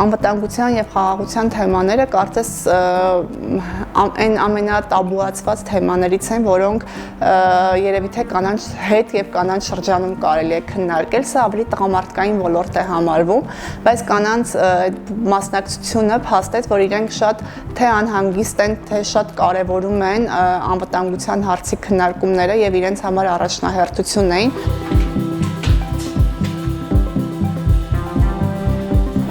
Անվտանգության եւ խաղաղության թեմաները կարծես այն ամենատաբուացված թեմաներից են, որոնք երևի թե կանանց հետ եւ կանանց շրջանում կարելի է քննարկել, սա ավելի տղամարդկային ոլորտ է համարվում, բայց կանանց մասնակցությունը փաստեց, որ իրենք շատ թե անհանգիստ են, թե շատ կարևորում են անվտանգության հարցի քննարկումները եւ իրենց համար առաջնահերթություն էին։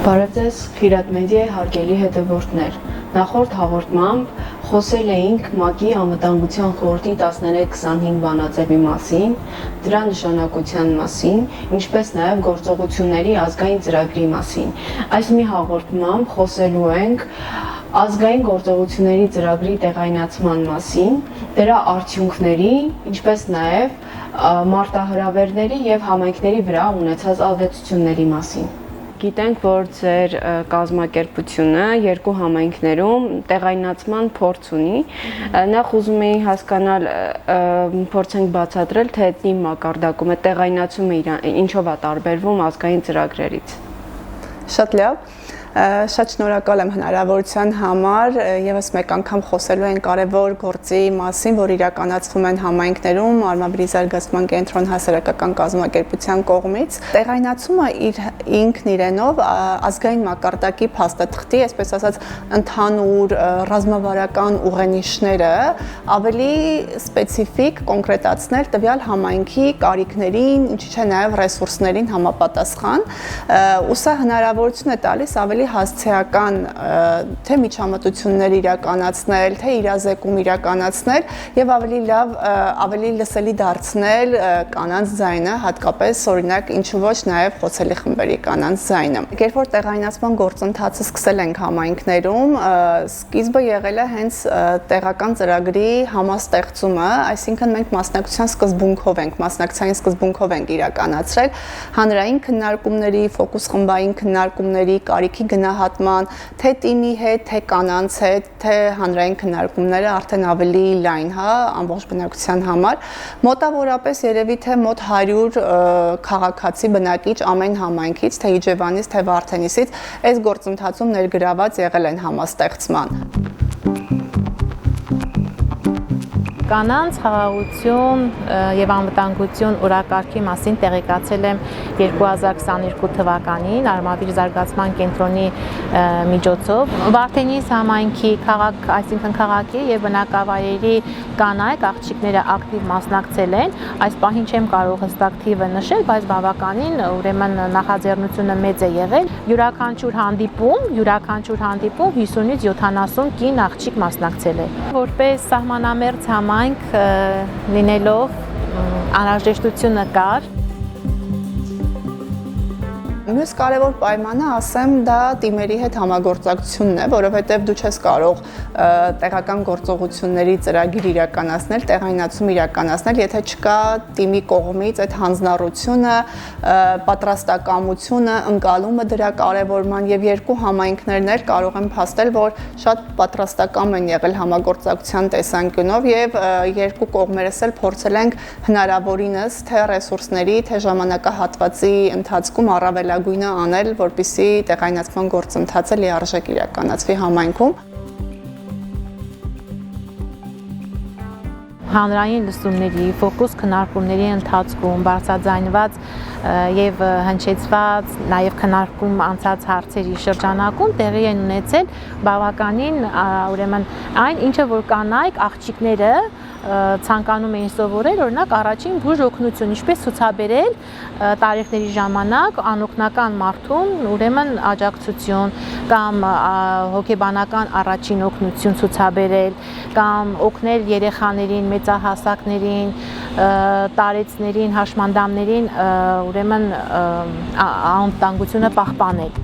Բարև ձեզ, Խիրատ մեդիայի հարգելի հետևորդներ։ Նախորդ հաղորդմամբ խոսել էինք ՄԱԿ-ի անվտանգության խորհրդի 1325 բանաձևի մասին, դրա նշանակության մասին, ինչպես նաև գործողությունների ազգային ծրագրի մասին։ Այս մի հաղորդմամբ խոսելու ենք ազգային գործողությունների ծրագրի տեղայնացման մասին, դրա արդյունքների, ինչպես նաև մարտահրավերների եւ համայնքների վրա ունեցած ազդեցությունների մասին։ Գիտենք, որ ձեր կազմակերպությունը երկու համայնքներում տեղայնացման փորձ ունի։ Նախ ուզում էի հասկանալ, փորձենք բացատրել, թե ինչ մակարդակում է տեղայնացումը ինչով է տարբերվում ազգային ծրագրերից։ Շատ լավ։ Շատ շնորհակալ եմ հնարավորության համար եւս մեկ անգամ խոսելու են կարևոր գործի մասին, որ իրականացվում են համայնքներում Արմավիրի զարգացման կենտրոն հասարակական կազմակերպության կողմից։ Տեղայնացումը ինքն իրենով ազգային մակարդակի փաստաթղթի, այսպես ասած, ընդհանուր ռազմավարական ուղենիշները ավելի սպეციფიկ կոնկրետացնել տվյալ համայնքի կարիքներին, ինչի՞ չէ նաև ռեսուրսներին համապատասխան, ու սա հնարավորություն է տալիս ավելի հասցեական թե միջամտություններ իրականացնել, թե իրազեկում իրականացնել եւ ավելի լավ, ավելի լսելի դարձնել կանանց ձայնը, հատկապես օրինակ ինչու ոչ նաեւ խոցելի խմբերի կանանց ձայնը։ Երբ որ տեղայնացման գործընթացը սկսել ենք համայնքներում, սկիզբը եղել է հենց տեղական ծրագրի համաստեղծումը, այսինքն մենք մասնակցության սկզբունքով ենք, մասնակցային սկզբունքով ենք իրականացրել հանրային քննարկումների, ֆոկուս խմբային քննարկումների, կարիքի գնահատման, թե թիմի հետ, թե կանանց հետ, թե հանրային քննարկումները արդեն ավելի լայն, հա, ամբողջ բնակության համար։ Մոտավորապես երևի թե մոտ 100 քաղաքացի բնակիչ ամեն համայնքից, թե Իջևանից, թե Վարդենիսից, այս գործընթացում ներգրաված եղել են համաստեղծման։ Կանանց խաղաղություն եւ անվտանգություն օրակարգի մասին տեղեկացել եմ 2022 թվականին Արմավիր զարգացման կենտրոնի միջոցով։ Վարդենիս համայնքի քաղաք, այսինքն քաղաքի եւ բնակավայրերի կանայք, աղջիկները ակտիվ մասնակցել են։ Այս պահին չեմ կարող հստակ թիվը նշել, բայց բավականին ուրեմն նախաձեռնությունը մեծ է եղել։ Յուրաքանչյուր հանդիպում 50-ից 70 կին աղջիկ մասնակցել է։ Որպես սահմանամերձ համայնք լինելով անհրաժեշտությունը կար։ Մյուս կարևոր պայմանը, ասեմ, դա թիմերի հետ համագործակցությունն է, որովհետև դու չես կարող տեղական գործողությունների ծրագիր իրականացնել, տեղայնացում իրականացնել, եթե չկա թիմի կողմից այդ հանձնառությունը, պատրաստակամությունը, ընկալումը դրա կարևորման եւ երկու համայնքներն էլ կարող են փաստել, որ շատ պատրաստակամ են եղել համագործակցության տեսանկյունով եւ երկու կողմերս էլ փորձել ենք հնարավորինս թե ռեսուրսների, թե ժամանակահատվածի ընթացքում առավելագույնը անել, որպեսզի տեղայնացման գործընթացը լիարժեք իրականացվի համայնքում։ Հանրային լսումների, ֆոկուս քննարկումների ընթացքում բարձրաձայնված եւ հնչեցված, նաեւ քննարկում անցած հարցերի շրջանակում տեղի են ունեցել բավականին ուրեմն այն, ինչը որ կանայք, աղջիկները ցանկանում էին սովորել, օրինակ առաջին բուժ օգնություն, ինչպես ցուցաբերել տարիքների ժամանակ անօգնական մարդուն, ուրեմն աջակցություն կամ հոգեբանական առաջին օգնություն ցուցաբերել կամ օգնել երեխաներին, մեծահասակներին, տարեցներին, հաշմանդամներին, ուրեմն անվտանգությունը պահպանել։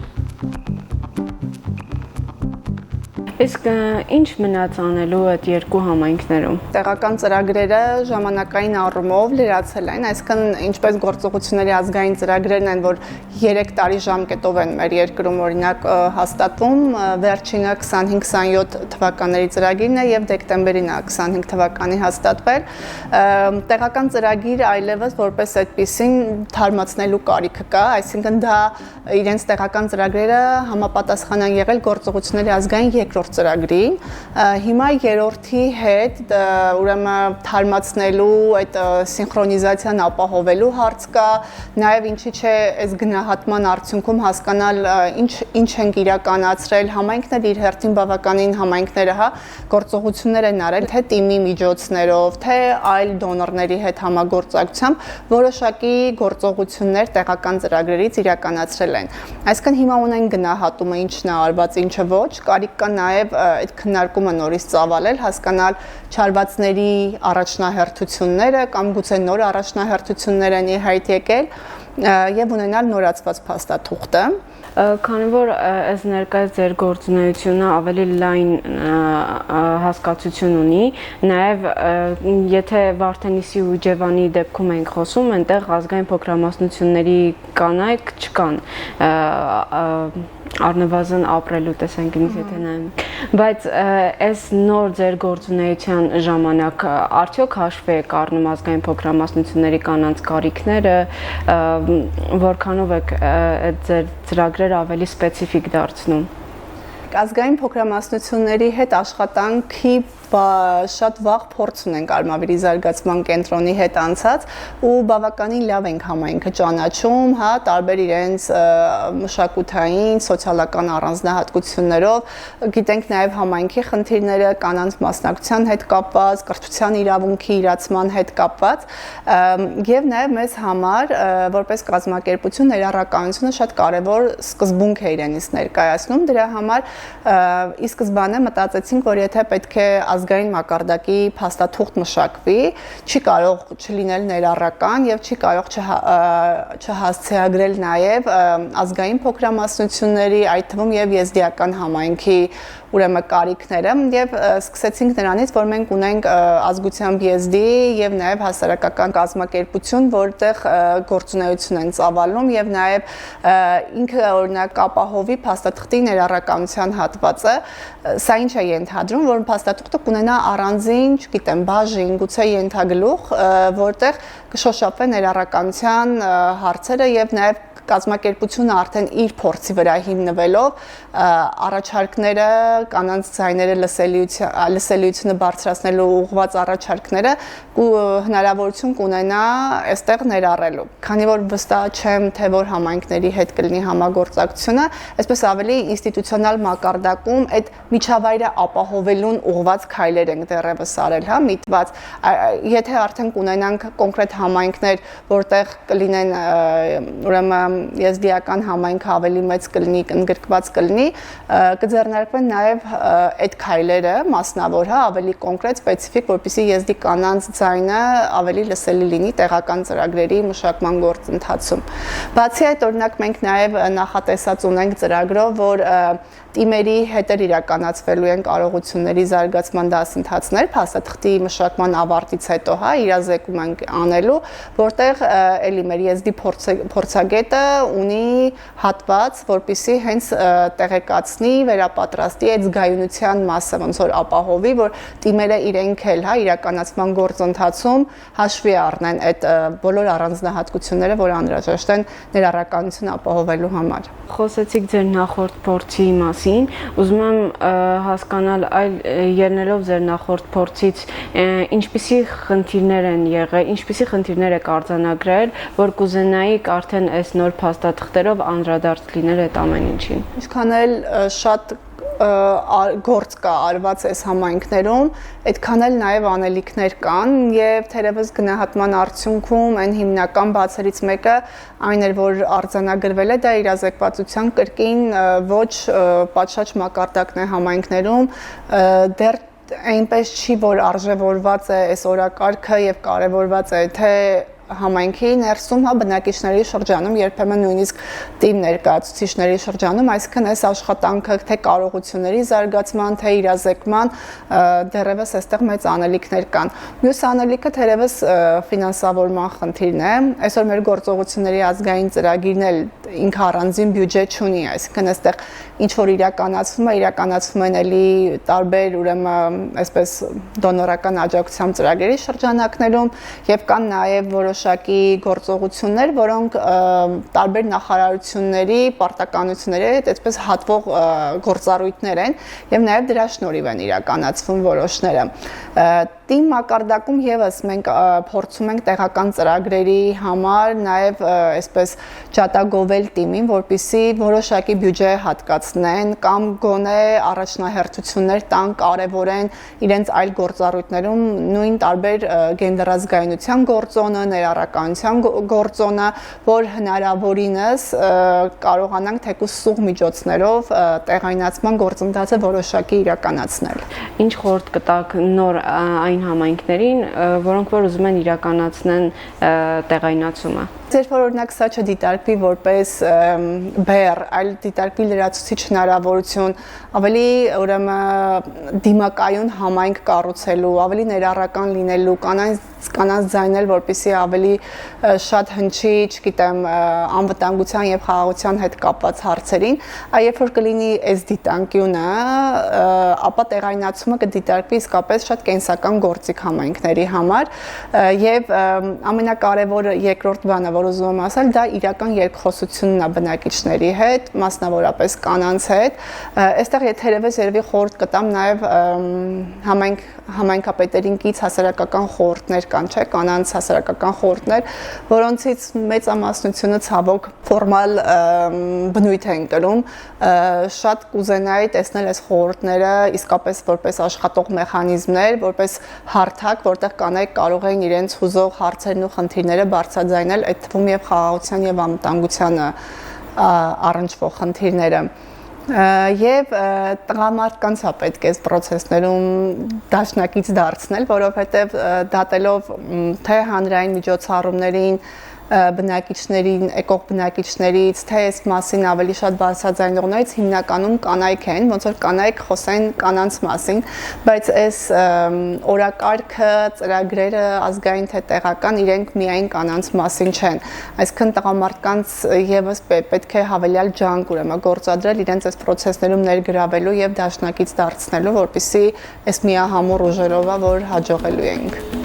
Իսկ ինչ մնաց անելու այդ երկու համայնքներում։ Տեղական ծրագրերը ժամանակային առումով լրացել են, այսինքն ինչպես գործողությունների ազգային ծրագրերն են, որ 3 տարի ժամկետով են մեր երկրում օրինակ հաստատվում, վերջինը 25-27 թվականների ծրագիրն է եւ դեկտեմբերին է 25 թվականի հաստատվել։ Տեղական ծրագիր այլևս որպես այդպեսին թարմացնելու կարիքը կա, այսինքն դա իրենց տեղական ծրագրերը համապատասխան են եղել գործողությունների ազգային երկրորդ ծրագրին։ Հիմա երրորդի հետ ուրեմն թարմացնելու այդ սինխրոնիզացիան ապահովելու հարց կա, նաև ինչի՞ չէ այս գնահատման արդյունքում հասկանալ ինչ ենք իրականացրել համայնքները իր հերթին բավականին համայնքները, հա, գործողություններ են արել թե թիմի միջոցներով, թե այլ դոնորների հետ համագործակցությամբ որոշակի գործողություններ տեղական ծրագրերից իրականացրել են։ Այսինքն հիմա ունեն գնահատումը ինչն է արված, ինչը ոչ, կարիք կա նաև այդ քննարկումը նորից ծավալել, հասկանալ չարվածների առաջնահերթությունները կամ գուցե նոր առաջնահերթություններ են հայտ եկել եւ ունենալ նորացված փաստաթուղթը։ Քանի որ այս ներկայիս ձեր գործունեությունը ավելի լայն հասկացություն ունի, նաև եթե Վարդենիսի ու Իջևանի դեպքում ենք խոսում, այնտեղ ազգային փոքրամասնությունների կանայք չկան, առնվազն ապրելու տեսանկյունից եթե նայում, բայց այս նոր ձեր գործունեության ժամանակ արդյոք հաշվի եք առնում ազգային փոքրամասնությունների կանանց կարիքները, որքանով եք այդ ձեր ծրագրերը ավելի սպეციფიկ դարձնում։ Ազգային փոքրամասնությունների հետ աշխատանքի շատ վաղ փորձ ունենք Արմավիրի զարգացման կենտրոնի հետ անցած ու բավականին լավ ենք համայնքը ճանաչում, հա, տարբեր իրենց մշակութային, սոցիալական առանձնահատկություններով, գիտենք նաև համայնքի խնդիրները կանանց մասնակցության հետ կապված, կրթության իրավունքի իրացման հետ կապված եւ նաև մեզ համար որպես կազմակերպություն ներառականությունը շատ կարեւոր սկզբունք է իրենից ներկայացնում, դրա համար ի սկզբանե մտածեցինք, որ եթե պետք է ազգային մակարդակի փաստաթուղթ մշակվի, չի կարող չլինել ներառական եւ չի կարող չհասցեագրել նաեւ ազգային փոքրամասնությունների, այդ թվում եւ եզդիական համայնքի ուրեմն կարիքները եւ սկսեցինք նրանից, որ մենք ունենք ազգությամբ եզդի եւ նաեւ հասարակական կազմակերպություն, որտեղ գործունեություն են ծավալում եւ նաեւ ինքը օրինակ ապահովի փաստաթղթի ներառականության հատվածը, սա ինչ է ենթադրում, որ փաստաթուղթը կունենա առանձին, չգիտեմ, բաժին, գուցե ենթագլուխ, որտեղ կշոշափվեն ներառականության հարցերը եւ նաեւ կազմակերպությունը արդեն իր փորձի վրա հիմնվելով առաջարկները, կանանց ձայները լսելիությունը բարձրացնելու ուղղված առաջարկները հնարավորություն կունենա այստեղ ներառելու։ Քանի որ վստահ չեմ, թե որ համայնքների հետ կլինի համագործակցությունը, այսպես ավելի ինստիտուցիոնալ մակարդակում այդ միջավայրը ապահովելուն ուղղված քայլեր ենք դեռևս արել, հա, միտված։ Եթե արդեն կունենանք կոնկրետ համայնքներ, որտեղ կլինեն ուրեմն եզդիական համայնքը ավելի մեծ կլինի, ընդգրկված կլինի, կձեռնարկվեն նաև այդ քայլերը մասնավոր, հա, ավելի կոնկրետ, սպეციფიկ, որպեսզի եզդի կանանց ձայնը ավելի լսելի լինի տեղական ծրագրերի մշակման գործընթացում։ Բացի այդ, օրինակ մենք նաև նախատեսած ունենք ծրագրով, որ թիմերի հետեր իրականացվելու են կարողությունների զարգացման դասընթացներ, փաստաթղթի մշակման ավարտից հետո, հա, իրազեկում ենք անելու, որտեղ էլի մեր եզդի փորձագետը ունի հատված, որպեսզի հենց տեղեկացնի, վերապատրաստի այդ զգայունության մասը, ոնց որ ապահովի, որ թիմերը իրենք էլ, հա, իրականացման գործընթացում հաշվի առնեն այդ բոլոր առանձնահատկությունները, որ անհրաժեշտ են ներառականություն ապահովելու համար։ Խոսեցիք ձեր նախորդ փորձի մասին, ուզում եմ հասկանալ այլ ելնելով ձեր նախորդ փորձից ինչպիսի խնդիրներ են եղել, ինչպիսի խնդիրներ եք արձանագրել, որ կուզենայիք արդեն այս նոր փաստաթղթերով անդրադարձ լինել այդ ամեն ինչին։ Ինչքան էլ շատ գործ կա արված այս համայնքներում, այդքան էլ նաև անելիքներ կան եւ թերևս գնահատման արդյունքում այն հիմնական բացերից մեկը այն էր, որ արձանագրվել է դա իրազեկվածության կրկին ոչ պատշաճ մակարդակն է համայնքներում, դեռ այնպես չի, որ արժևորված է այս օրակարգը եւ կարեւորված է թե համայնքի ներսում, հա, բնակիչների շրջանում, երբեմն նույնիսկ թիմ ներկայացուցիչների շրջանում, այսինքն այս աշխատանքը թե կարողությունների զարգացման, թե իրազեկման դեռևս այստեղ մեծ անելիքներ կան։ Մյուս անելիքը թերևս ֆինանսավորման խնդիրն է։ Այսօր մեր գործողությունների ազգային ծրագիրն էլ ինքը առանձին բյուջե չունի, այսինքն այստեղ ինչ որ իրականացվում են էլի տարբեր ուրեմն այսպես դոնորական աջակցության ծրագրերի շրջանակներում եւ կան նաեւ որոշակի գործողություններ, որոնք տարբեր նախարարությունների պարտականությունների հետ այսպես հատվող գործառույթներ են եւ նաեւ դրա շնորհիվ են իրականացվում որոշները։ Թիմ մակարդակում եւս մենք փորձում ենք տեղական ծրագրերի համար նաեւ այսպես ջատագովել թիմին, որպիսի որոշակի բյուջե հատկացնեն կամ գոնե առաջնահերթություններ տան, կարևորեն իրենց այլ գործառույթներում նույն տարբեր գենդերազգայնության գործոնը, ներառականության գործոնը, որ հնարավորինս կարողանանք թեկուզ սուղ միջոցներով տեղայնացման գործընթացը որոշակի իրականացնել։ Ինչ խորհուրդ կտաք նոր այն համայնքներին, որոնք որ ուզում են իրականացնեն տեղայնացումը։ Երբ որ օրինակ սա չդիտարկվի որպես բեռ, այլ դիտարկվի լրացուցիչ հնարավորություն, ավելի ուրեմն դիմակայուն համայնք կառուցելու, ավելի ներառական լինելու, կանանց ձայնել, որպեսզի ավելի շատ հնչի, չգիտեմ, անվտանգության եւ խաղաղության հետ կապված հարցերին, երբ որ կլինի այս դիտանկյունը, ապա տեղայնացումը կդիտարկվի իսկապես շատ կենսական գործիք համայնքների համար եւ ամենակարևորը երկրորդ բանը, որ ուզում եմ ասել, դա իրական երկխոսությունն է բնակիչների հետ, մասնավորապես կանանց հետ։ Այստեղ թերևս երևի խորհուրդ կտամ նաև համայնքապետերին կից հասարակական խորհուրդներ կան, չէ, կանանց հասարակական խորհուրդներ, որոնցից մեծամասնությունը ցավոք ֆորմալ բնույթ են կրում։ Շատ կուզենայի տեսնել այս խորհուրդները իսկապես որպես աշխատող մեխանիզմներ, որպես հարթակ, որտեղ կանայք կարող են իրենց հուզող հարցերն ու խնդիրները բարձրաձայնել, այդ թվում եւ խաղաղության եւ անվտանգությանը առնչվող խնդիրները։ Եվ տղամարդկանց է պետք է այս process-ներում դաշնակից դարձնել, որովհետեւ դատելով թե հանրային միջոցառումներին բնակիչներին, եկող բնակիչներից, թե այս մասին ավելի շատ բարձրաձայնողներից հիմնականում կանայք են, ոնց որ կանայք խոսեն կանանց մասին, բայց այս օրակարգը, ծրագրերը ազգային թե տեղական իրենք միայն կանանց մասին չեն։ Այսինքն տղամարդկանց եւս պետք է հավելյալ ջանք ուրեմն գործադրել իրենց այս process-ներում ներգրավելու եւ դաշնակից դարձնելու, որպեսզի այս միահամուռ ուժերով որ հաջողելու ենք։